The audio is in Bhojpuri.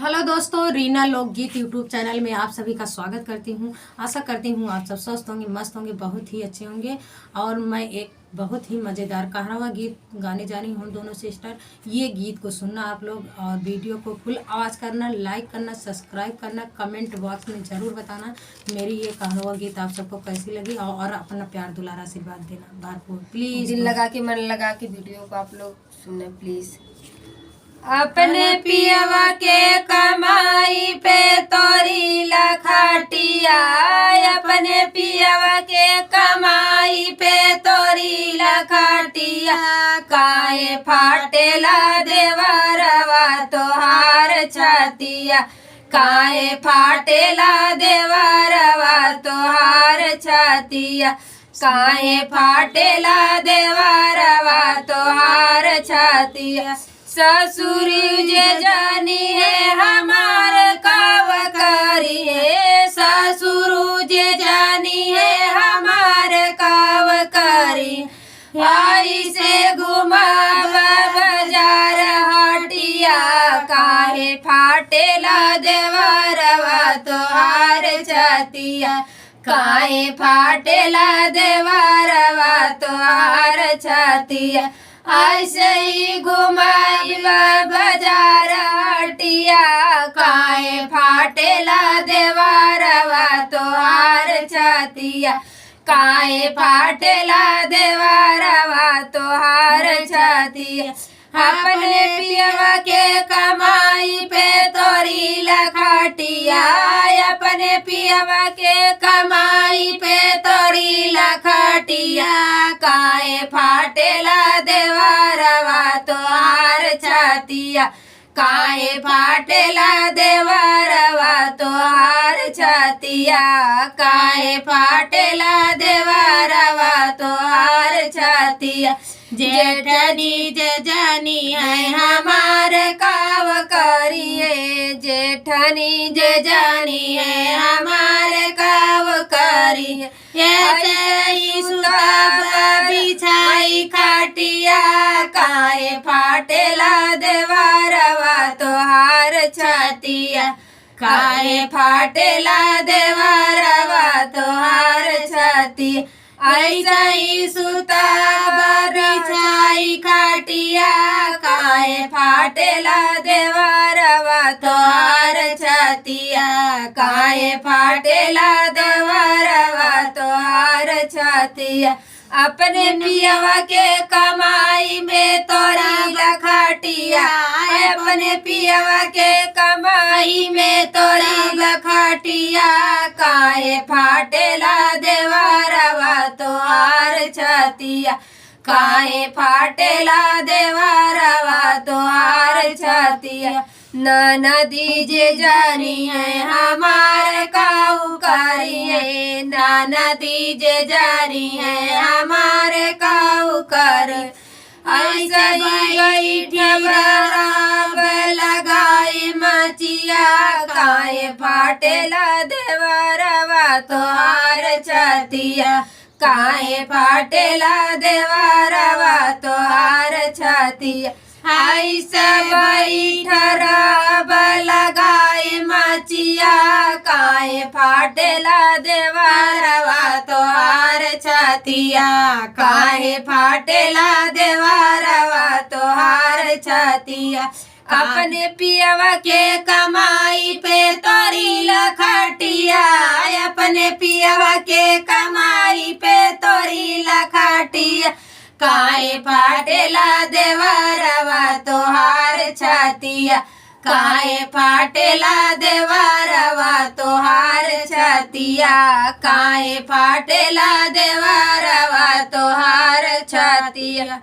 हेलो दोस्तों, रीना लोकगीत यूट्यूब चैनल में आप सभी का स्वागत करती हूँ। आशा करती हूँ आप सब स्वस्थ होंगे, मस्त होंगे, बहुत ही अच्छे होंगे। और मैं एक बहुत ही मज़ेदार कहरवा गीत गाने जा रही हूँ दोनों सिस्टर। ये गीत को सुनना आप लोग और वीडियो को फुल आवाज़ करना, लाइक करना, सब्सक्राइब करना, कमेंट बॉक्स में ज़रूर बताना मेरी ये कहरवा गीत आप सबको कैसी लगी और अपना प्यार दुलारा आशीर्वाद देना भरपूर प्लीज़। दिल लगा के, मन लगा के वीडियो को आप लोग सुने प्लीज। अपने पियवा के कमाई पे तोरी लखाटिया, अपने पियवा के कमाई पे तोरी लखाटिया, काहे फाटेला देवरवा तोहार छातिया, काहे फाटेला देवरवा तोहार छातिया, काहे फाटेला देवरवा तोहार छातिया। ससुर जे जानी है हमार काव करी है, ससुर जे जानी है हमार काव करी, आई से घुमाव बाजार हटिया, काहे फाटेला देवरवा तोहार छातिया, काहे फाटेला देवरवा तोहार छातिया, ऐसे ही घुमाइबा बाजार हटिया, काहे फाटेला देवरवा तोहार छातिया, काहे फाटेला देवरवा तोहार छातिया। अपने पियवा के कमाई पे तोरी लखाटिया, अपने पियवा के कमाई पे तोरी लखाटिया, काहे फाटेला देवरवा तोहार छातिया, काहे फाटेला देवरवा तोहार छातिया, काहे फाटेला देवरवा तोहार छातिया। जेठनी जे जानी है हमार काव करिए, जेठनी जे जानी है हमार काव करिए, ऐसे ही सुतब बिछाई खाटिया, काहे फाटेला देवरवा तोहार छातिया, काहे फाटेला देवरवा तोहार छातिया। ऐसा ही सुतब बिछाई खाटिया, काहे फाटेला देवरवा तोहार छातिया, काहे फाटेला देवरवा तोहार छातिया। अपने पियवा के कमाई में तोरी लखाटिया, अपने पियवा के कमाई में तोरी लखाटिया, काहे फाटेला देवरवा तोहार छातिया, काहे फाटेला देवरवा तोहार छातिया। ननदी जे जानी है हमार काऊ करिए, ननदी जे जानी है हमार काऊ कर, ऐसा ही ठबराब लगाई मचिया, काहे फाटेला देवरवा तोहार छातिया, काहे फाटेला देवरवा तोहार छातिया। ऐसा ठराब लगाई मचिया, काहे फाटेला देवरवा तोहार छातिया, काहे फाटेला देवरवा तोहार छातिया। अपने पियवा के कमाई पे तोरी लखाटिया, अपने पियवा के कमाई पे तोरी लखाटिया, काहे फाटेला देवरवा तोहार छातिया, काहे फाटेला देवरवा तोहार छातिया, काहे फाटेला देवरवा तोहार छातिया।